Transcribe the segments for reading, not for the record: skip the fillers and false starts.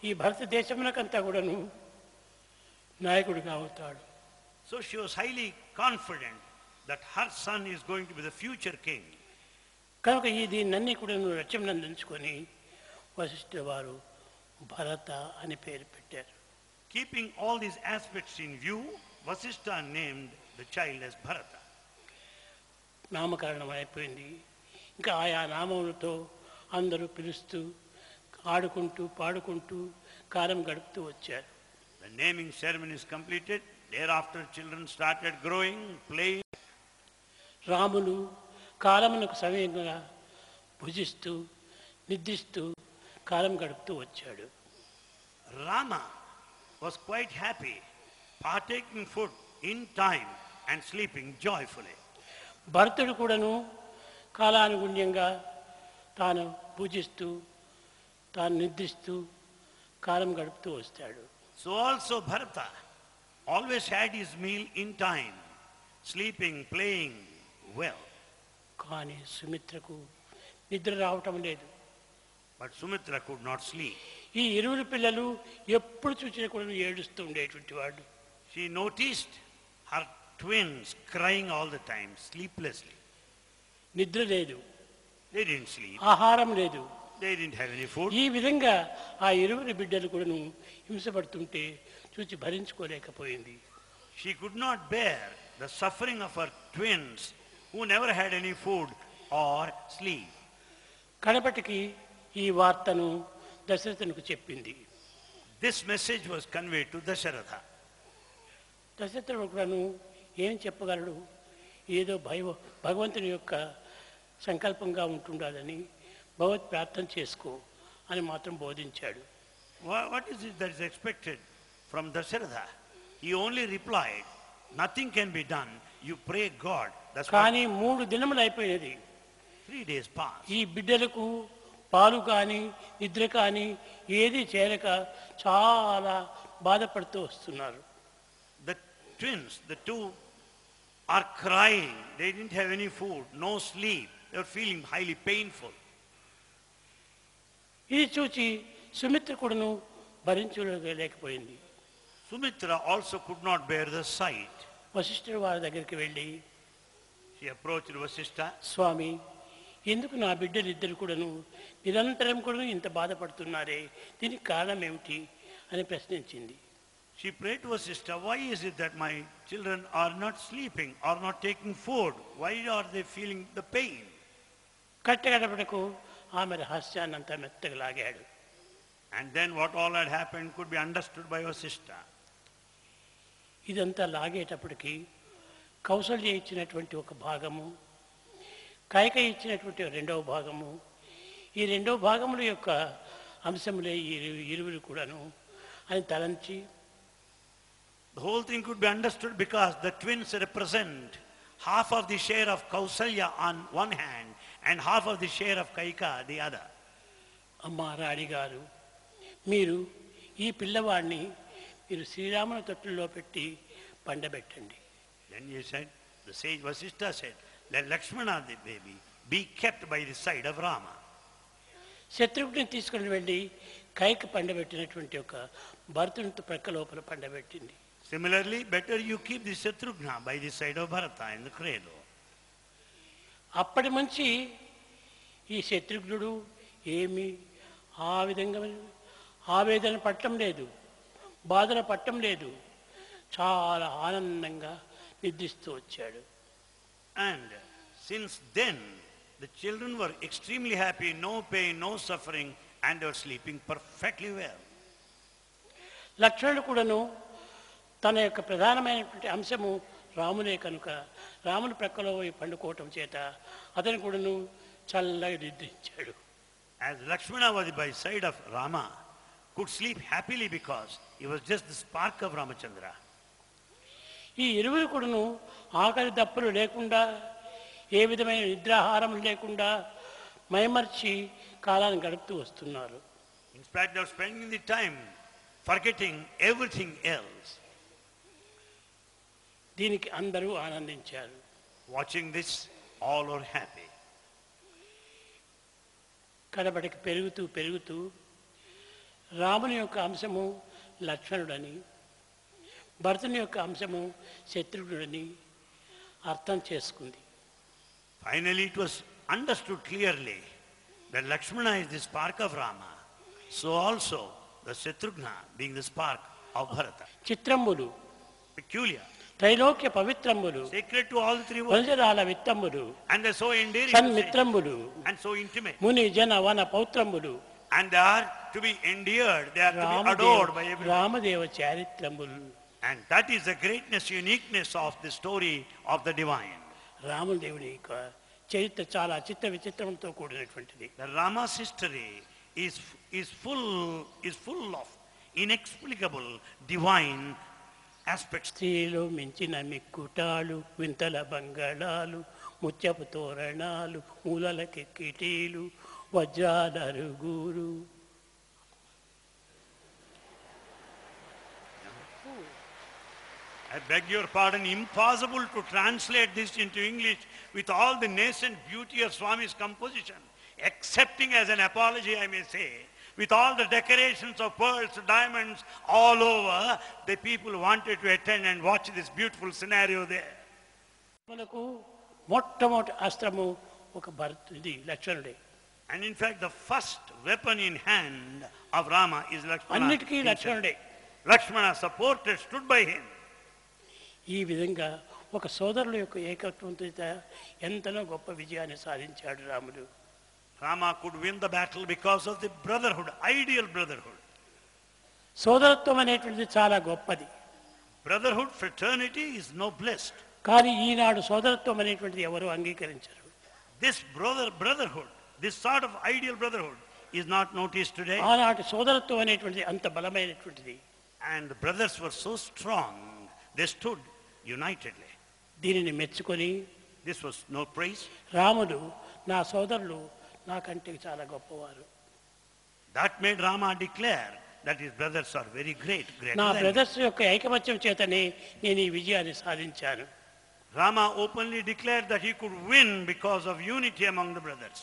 ఈ భారతదేశమునకంతా కూడాను నాయకుడిగా అవుతాడు. So she was highly confident that her son is going to be the future king. కనుక ఈ దీన్నన్నీ కూడా రచనందించుకొని వశిష్ఠ వారు భరత అని పేరు పెట్టారు. Keeping all these aspects in view, Vasishtha named the child as Bharata. నామకరణం అయిపోయింది. ఇంకా ఆయా నామములతో అందరూ పిలుస్తూ ఆడుకుంటూ పాడుకుంటూ కాలం గడుపుతూ వచ్చారు. The naming ceremony is completed. Thereafter children started growing, playing. Ramulu కాలమునకు సమయంగా భుజిస్తూ నిద్రిస్తూ కాలం గడుపుతూ వచ్చాడు. Rama was quite happy, partaking food in time and sleeping joyfully. భరతుడు కూడాను కాలానుగుణ్యంగా తాను పూజిస్తూ తాను నిద్రిస్తూ కాలం గడుపుతూ వస్తాడు. So also Bharata always had his meal in time, sleeping, playing well. కానీ సుమిత్రకు నిద్ర రావటం లేదు. But Sumitra could not sleep. ఈ ఇరువురు పిల్లలు ఎప్పుడు చూసినా కూడా ఏడుస్తూ ఉండేటువంటి వాడు. She noticed her twins crying all the time, sleeplessly. నిద్ర లేదు, They didn't sleep. ఆహారం లేదు. They didn't have any food. ఈ విధంగా ఆ ఇరువురి బిడ్డలు కూడాను హింసపడుతుంటే చూసి భరించుకోలేకపోయింది. She could not bear the suffering of her twins who never had any food or sleep. కడపటికి ఈ వార్తను దశరథునికి చెప్పింది. This message was conveyed to Dasharatha. దశరథుడు కూడాను ఏం చెప్పగలడు? ఏదో భగవంతుని యొక్క సంకల్పంగా ఉంటుండాలని భగవత్ ప్రార్థన చేసుకో అని మాత్రం బోధించాడు. What is it that is expected from Dasharatha? He only replied, nothing can be done. You pray God. That's కానీ 3 దినములు అయిపోయినది. 3 days passed. ఈ బిడ్డలకు పాలు కానీ నిద్ర కానీ ఏది చేరక చాలా బాధపడుతూ వస్తున్నారు. The twins, the two, are crying. They didn't have any food, no sleep. They were feeling highly painful. ఇది చూచి సుమిత్ర కూడాను భరించలేకపోయింది. Sumitra also could not bear the sight. వశిష్ఠుడు వారి దగ్గరికి వెళ్ళి, She approached Vasishtha. స్వామి, ఎందుకు నా బిడ్డలు ఇద్దరు కూడాను నిరంతరం కూడా ఇంత బాధపడుతున్నారే, దీనికి కారణం ఏమిటి అని ప్రశ్నించింది. She prayed to Vasishtha, why is it that my children are not sleeping, are not taking food? Why are they feeling the pain? కట్టగడపడకు ఆమె రహస్యాన్ని అంతా మెత్తగా లాగాడు. And then what all had happened could be understood by Vasishtha. ఇదంతా లాగేటప్పటికి కౌసల్య ఇచ్చినటువంటి ఒక భాగము, కైక ఇచ్చినటువంటి రెండవ భాగము, ఈ రెండవ భాగముల యొక్క అంశములే ఈ ఇరువురు కూడాను అని తలంచి, The whole thing could be understood because the twins represent half of the share of Kausalya on one hand and half of the share of Kaika the other. అమ్మా రాణి గారు, మీరు ఈ పిల్లవాడిని మీరు శ్రీరాముని తొట్టుల్లో పెట్టి పండబెట్టండి. Then he said, the sage Vasishtha said, let Lakshmana the baby be kept by the side of Rama. Shatrughna తీసుకుని వెళ్ళి కైకి పండబెట్టినటువంటి ఒక భరతునితో ప్రక్క లోపల పండబెట్టింది. Similarly, better you keep the Shatrughna by the side of Bharata in the cradle. అప్పటి నుంచి ఈ శత్రుఘ్నుడు ఏమి ఆ విధంగా ఆవేదన పట్టం లేదు, బాధన పట్టం లేదు, చాలా ఆనందంగా నిద్రిస్తూ వచ్చాడు. And since then, the children were extremely happy, no pain, no suffering, and they were sleeping perfectly well. లక్ష్మణుడు కూడాను తన యొక్క ప్రధానమైనటువంటి అంశము రామునే కనుక రాముని ప్రక్కలో పోయి పండుకోవటం చేత అతను కూడాను చల్లగా నిద్రించాడు. As Lakshmana was by side of Rama, could sleep happily because he was just the spark of Ramachandra. ఈ ఇరువురు కూడాను ఆకలి దప్పులు లేకుండా ఏ విధమైన నిద్రాహారం లేకుండా మైమర్చి కాలాన్ని గడుపుతూ వస్తున్నారు. In fact, they were spending the time forgetting everything else. దీనికి అందరూ ఆనందించారు. Watching this, all were happy. కడబడికి పెరుగుతూ పెరుగుతూ రాముని యొక్క అంశము లక్ష్మణుడని, భరతుని యొక్క అంశము శత్రుఘ్నుడని అర్థం చేసుకుంది. Finally, it was understood clearly that Lakshmana is the spark of Rama. So also the Shatrughna being the spark of Bharata. చిత్రంబులు, Peculiar. Trailokya పవిత్రంబులు, Sacred to all the three worlds. వనజరాల విత్తంబులు, And they're so endearing to say, సన్మిత్రంబులు, and so intimate. ముని జన వన పౌత్రంబులు, And they are to be endeared, they are to be adored by everyone. Ramadeva చారిత్రంబులు. And that is the greatness, uniqueness of the story of the divine. రామదేవుని యొక్క చరిత్ర చాలా చిత్ర విచిత్రంతో కూడినటువంటిది. The Rama's history is full of inexplicable divine aspects. స్త్రీలో మించిన మిక్కుటాలు, వింతల బంగాళాలు, ముత్యపు తోరణాలు, మూలల కిటికీలు, వజ్రాల అరుగురు. I beg your pardon, impossible to translate this into English with all the nascent beauty of Swami's composition, excepting as an apology, I may say, with all the decorations of pearls, diamonds all over, the people wanted to attend and watch this beautiful scenario there. మనకు మొట్టమొదటి అస్త్రము ఒక భరతుడి లక్ష్మణుడే. And in fact, the first weapon in hand of Rama is Lakshmana. అన్నిటికీ himself. లక్ష్మణుడే. Lakshmana supported, stood by him. ఈ విధంగా ఒక సోదరుల యొక్క ఏకత్వంతో ఎంతనో గొప్ప విజయాన్ని సాధించాడు రాముడు. Rama could win the battle because of the brotherhood, ideal brotherhood. సోదరత్వం అనేటువంటిది చాలా గొప్పది. Brotherhood, fraternity is noblest. కానీ ఈనాడు సోదరత్వం అనేటువంటిది ఎవరు అంగీకరించరు. This brotherhood, this sort of ideal brotherhood is not noticed today. ఆనాటి సోదరత్వం అనేటువంటిది అంత బలమైనటువంటిది. And the brothers were so strong, they stood unitedly. దీనిని మెచ్చుకొని This was no praise. రాముడు నా సోదరులు నాకంటే చాలా గొప్పవారు, That made Rama declare that his brothers are very great, greater నా than me. బ్రదర్స్ యొక్క ఐకమత్యం చేతనే నేను ఈ విజయాన్ని సాధించాను. Rama openly declared that he could win because of unity among the brothers.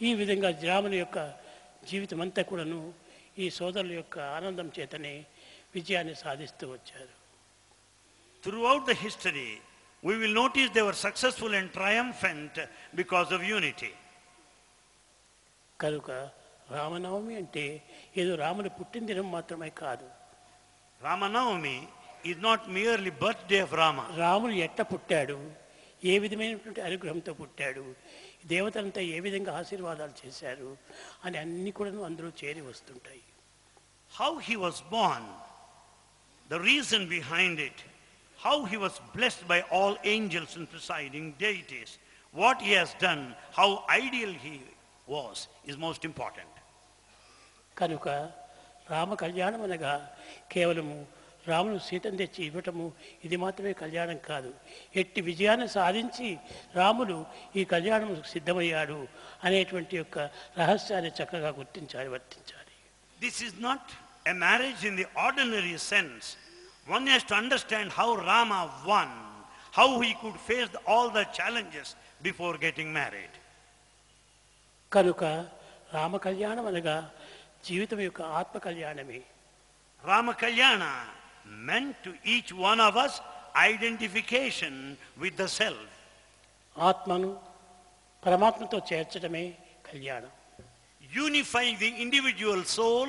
ఈ విధంగా రాముని యొక్క జీవితం అంతా కూడాను ఈ సోదరుల యొక్క ఆనందం చేతనే విజయాన్ని సాధిస్తూ వచ్చారు. Throughout the history, we will notice they were successful and triumphant because of unity. కనుక రామనవమి అంటే ఏదో రాముని పుట్టినదినం మాత్రమే కాదు. Ramanavami is not merely birthday of Rama. రాముడు ఎట్ట పుట్టాడు, ఏ విధమైనటువంటి అనుగ్రహంతో పుట్టాడు, దేవతలంతా ఏ విధంగా ఆశీర్వాదాలు చేశారు అని అన్ని కూడా అందరూ చేరి వస్తుంటాయి. How he was born, the reason behind it, how he was blessed by all angels and presiding deities, what he has done, how ideal he was, is most important. కనుక రామ కళ్యాణం అనగా కేవలము రామును సీతను తెచ్చి ఇవ్వటము ఇది మాత్రమే కళ్యాణం కాదు. ఎట్టి విజయాన్ని సాధించి రాముడు ఈ కళ్యాణం సిద్ధమయ్యాడు అనేటువంటి యొక్క రహస్యాన్ని చక్కగా గుర్తించాలి, వర్తించాలి. This is not a marriage in the ordinary sense. One has to understand how Rama won, how he could face all the challenges before getting married. కనుక రామ కళ్యాణం అనగా జీవితం యొక్క ఆత్మ కళ్యాణమే. Rama Kalyana meant to each one of us identification with the self. ఆత్మను పరమాత్మతో చేర్చడమే కళ్యాణం. Unifying the individual soul